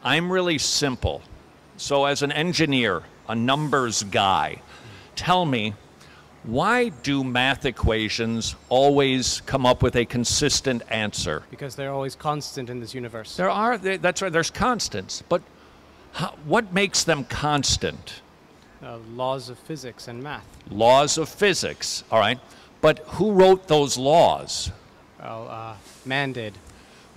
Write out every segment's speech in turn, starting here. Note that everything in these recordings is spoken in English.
I'm really simple. So as an engineer, a numbers guy, tell me, why do math equations always come up with a consistent answer? Because they're always constant in this universe. That's right, there's constants. But what makes them constant? Laws of physics and math. Laws of physics, all right. But who wrote those laws? Well, man did.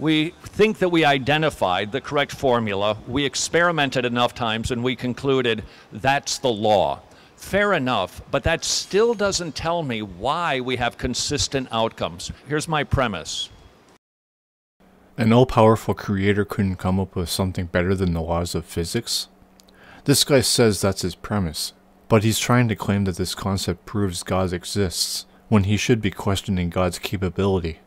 We think that we identified the correct formula. We experimented enough times and we concluded that's the law. Fair enough, but that still doesn't tell me why we have consistent outcomes. Here's my premise. An all-powerful creator couldn't come up with something better than the laws of physics? This guy says that's his premise, but he's trying to claim that this concept proves God exists, when he should be questioning God's capability.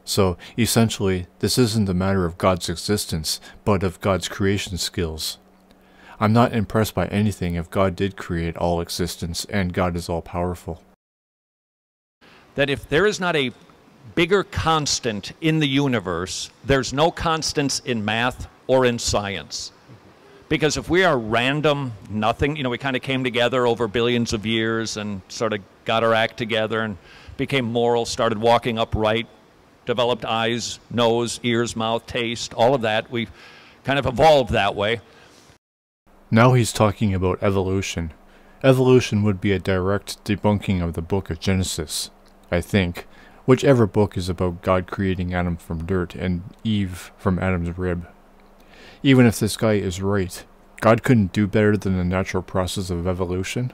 So, essentially, this isn't a matter of God's existence, but of God's creation skills. I'm not impressed by anything if God did create all existence and God is all-powerful. That if there is not a bigger constant in the universe, there's no constants in math or in science. Because if we are random, nothing, we kind of came together over billions of years and sort of got our act together and became moral, started walking upright, developed eyes, nose, ears, mouth, taste, all of that. We kind of evolved that way. Now he's talking about evolution. Evolution would be a direct debunking of the book of Genesis, I think. Whichever book is about God creating Adam from dirt and Eve from Adam's rib. Even if this guy is right, God couldn't do better than the natural process of evolution?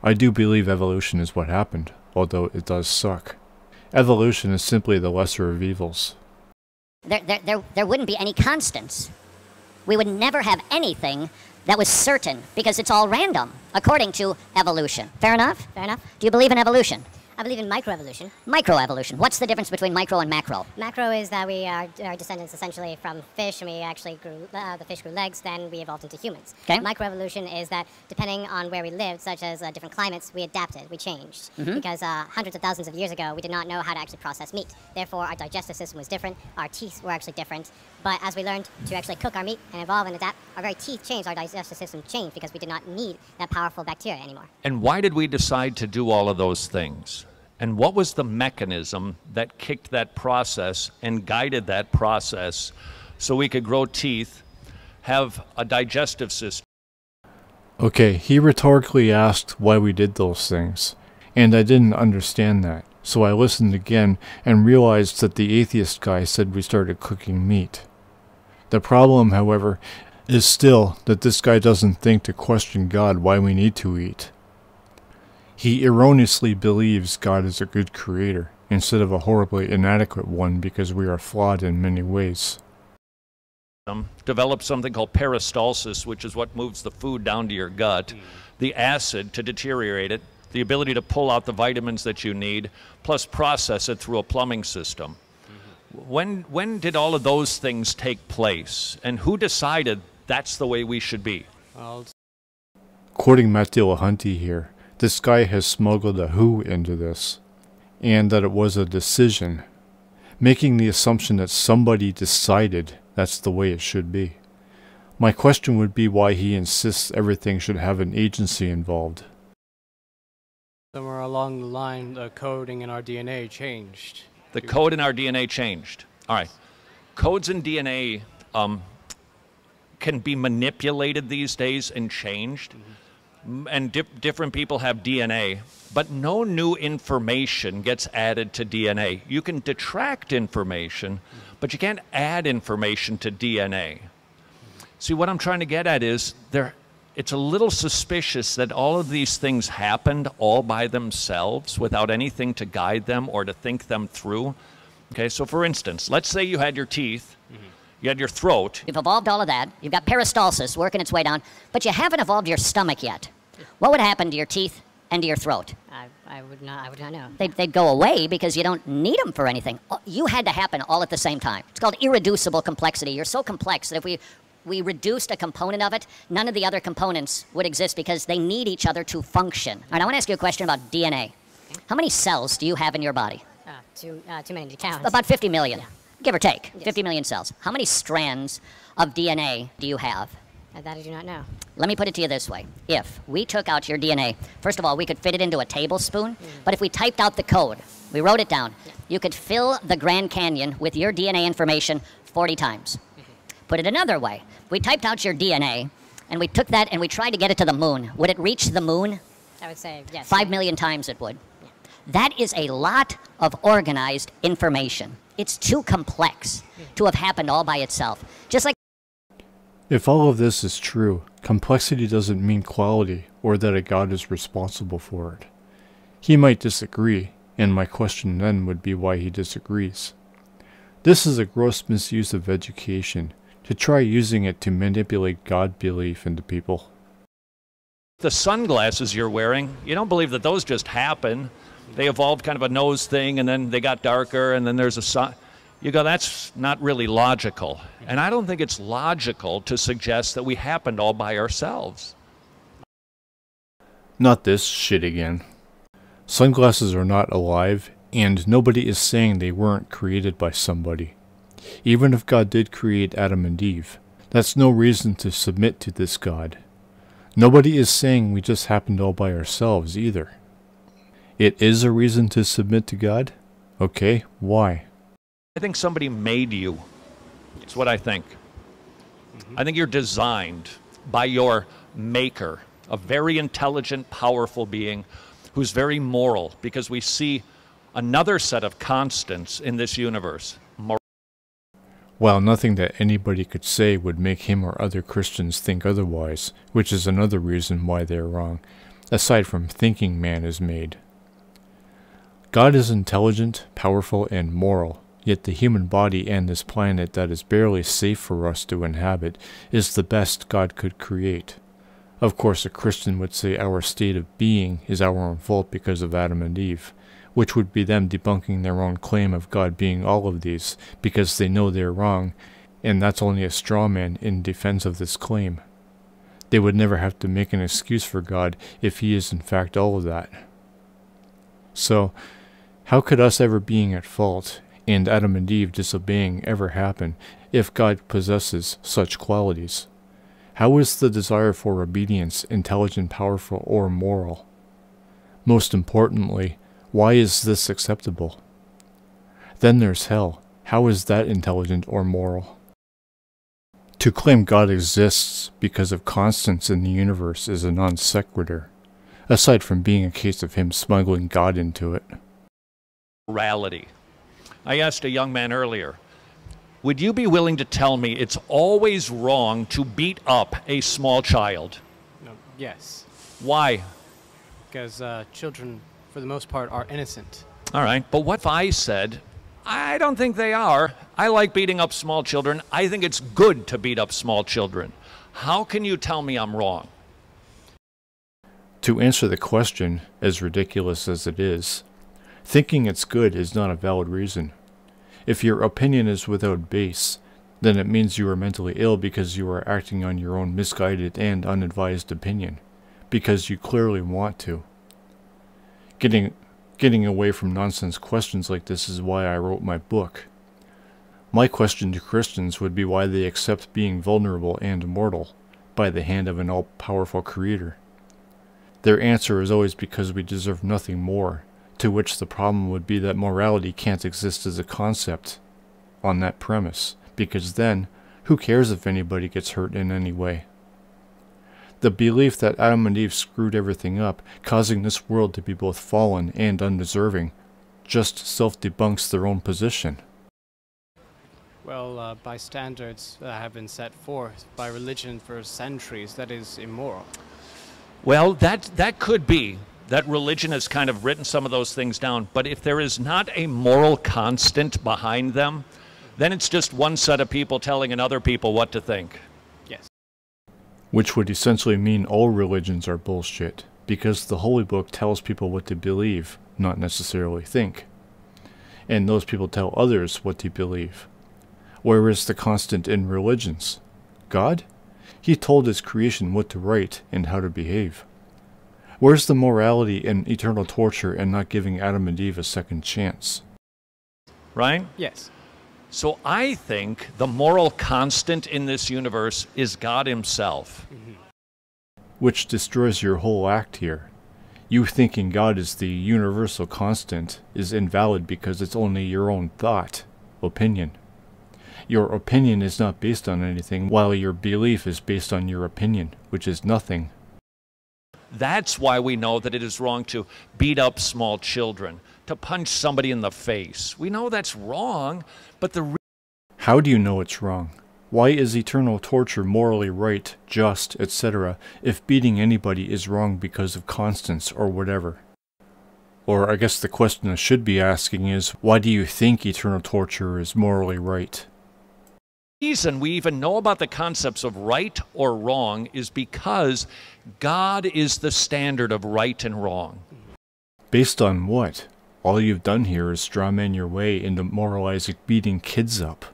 I do believe evolution is what happened, although it does suck. Evolution is simply the lesser of evils. There wouldn't be any constants. We would never have anything that was certain, because it's all random, according to evolution. Fair enough? Fair enough. Do you believe in evolution? I believe in microevolution. Microevolution. What's the difference between micro and macro? Macro is that we are descendants essentially from fish, and we actually grew, the fish grew legs, then we evolved into humans. Okay. Microevolution is that depending on where we lived, such as different climates, we adapted, we changed. Because hundreds of thousands of years ago, we did not know how to actually process meat. Therefore, our digestive system was different, our teeth were actually different. But as we learned to actually cook our meat and evolve and adapt, our very teeth changed, our digestive system changed, because we did not need that powerful bacteria anymore. And why did we decide to do all of those things? And what was the mechanism that kicked that process and guided that process so we could grow teeth, have a digestive system? Okay, he rhetorically asked why we did those things, and I didn't understand that. So I listened again and realized that the atheist guy said we started cooking meat. The problem, however, is still that this guy doesn't think to question God why we need to eat. He erroneously believes God is a good creator, instead of a horribly inadequate one because we are flawed in many ways. Develop something called peristalsis, which is what moves the food down to your gut, the acid to deteriorate it, the ability to pull out the vitamins that you need, plus process it through a plumbing system. When did all of those things take place, and who decided that's the way we should be? Quoting Matt Dillahunty here, this guy has smuggled a who into this, and that it was a decision, making the assumption that somebody decided that's the way it should be. My question would be why he insists everything should have an agency involved. Somewhere along the line, the coding in our DNA changed. The code in our DNA changed. All right. Codes in DNA can be manipulated these days and changed. And different people have DNA, but no new information gets added to DNA. You can detract information, but you can't add information to DNA. See, what I'm trying to get at is it's a little suspicious that all of these things happened all by themselves without anything to guide them or to think them through. Okay, so for instance, let's say you had your teeth, you had your throat. You've evolved all of that. You've got peristalsis working its way down, but you haven't evolved your stomach yet. What would happen to your teeth and to your throat? I would not know. They'd go away because you don't need them for anything. You had to happen all at the same time. It's called irreducible complexity. You're so complex that if we reduced a component of it, none of the other components would exist because they need each other to function. All right, I want to ask you a question about DNA. How many cells do you have in your body? Too many to count. About 50 million. Yeah. Give or take, Yes. 50 million cells. How many strands of DNA do you have? That I do not know. Let me put it to you this way. If we took out your DNA, first of all, we could fit it into a tablespoon, but if we typed out the code, we wrote it down, you could fill the Grand Canyon with your DNA information 40 times. Put it another way. We typed out your DNA, and we took that and we tried to get it to the moon. Would it reach the moon? I would say yes. 5 million times it would. That is a lot of organized information. It's too complex to have happened all by itself. Just like If all of this is true, complexity doesn't mean quality or that a God is responsible for it. He might disagree, and my question then would be why he disagrees. This is a gross misuse of education, to try using it to manipulate God belief into people. The sunglasses you're wearing, you don't believe that those just happen. They evolved kind of a nose thing, and then they got darker, and then there's a sun. You go, that's not really logical. And I don't think it's logical to suggest that we happened all by ourselves. Not this shit again. Sunglasses are not alive, and nobody is saying they weren't created by somebody. Even if God did create Adam and Eve, that's no reason to submit to this God. Nobody is saying we just happened all by ourselves either. It is a reason to submit to God? Okay, why? I think somebody made you. That's what I think. I think you're designed by your maker, a very intelligent, powerful being who's very moral, because we see another set of constants in this universe. While nothing that anybody could say would make him or other Christians think otherwise, which is another reason why they're wrong, aside from thinking man is made. God is intelligent, powerful, and moral, yet the human body and this planet that is barely safe for us to inhabit is the best God could create. Of course, a Christian would say our state of being is our own fault because of Adam and Eve, which would be them debunking their own claim of God being all of these, because they know they're wrong, and that's only a straw man in defense of this claim. They would never have to make an excuse for God if he is in fact all of that. So, how could us ever being at fault, and Adam and Eve disobeying ever happen, if God possesses such qualities? How is the desire for obedience intelligent, powerful, or moral? Most importantly, why is this acceptable? Then there's hell. How is that intelligent or moral? To claim God exists because of constants in the universe is a non sequitur, aside from being a case of him smuggling God into it. Morality. I asked a young man earlier, would you be willing to tell me it's always wrong to beat up a small child? No, yes. Why? Because children, for the most part, are innocent. All right, but what if I said, I don't think they are. I like beating up small children. I think it's good to beat up small children. How can you tell me I'm wrong? To answer the question, as ridiculous as it is, thinking it's good is not a valid reason. If your opinion is without base, then it means you are mentally ill because you are acting on your own misguided and unadvised opinion, because you clearly want to. Getting away from nonsense questions like this is why I wrote my book. My question to Christians would be why they accept being vulnerable and mortal by the hand of an all-powerful creator. Their answer is always because we deserve nothing more, to which the problem would be that morality can't exist as a concept on that premise, because then, who cares if anybody gets hurt in any way? The belief that Adam and Eve screwed everything up, causing this world to be both fallen and undeserving, just self-debunks their own position. Well, by standards that have been set forth by religion for centuries, that is immoral. Well, that could be that religion has kind of written some of those things down, but if there is not a moral constant behind them, then it's just one set of people telling another people what to think. Yes. Which would essentially mean all religions are bullshit, because the Holy Book tells people what to believe, not necessarily think. And those people tell others what to believe. Where is the constant in religions? God? He told his creation what to write and how to behave. Where's the morality in eternal torture and not giving Adam and Eve a second chance? Right? Yes. So I think the moral constant in this universe is God himself. Which destroys your whole act here. You thinking God is the universal constant is invalid because it's only your own thought, opinion. Your opinion is not based on anything, while your belief is based on your opinion, which is nothing. That's why we know that it is wrong to beat up small children, to punch somebody in the face. We know that's wrong, but How do you know it's wrong? Why is eternal torture morally right, just, etc., if beating anybody is wrong because of constants or whatever? Or I guess the question I should be asking is, why do you think eternal torture is morally right? reason we even know about the concepts of right or wrong is because God is the standard of right and wrong. Based on what? All you've done here is strawman your way into moralizing beating kids up.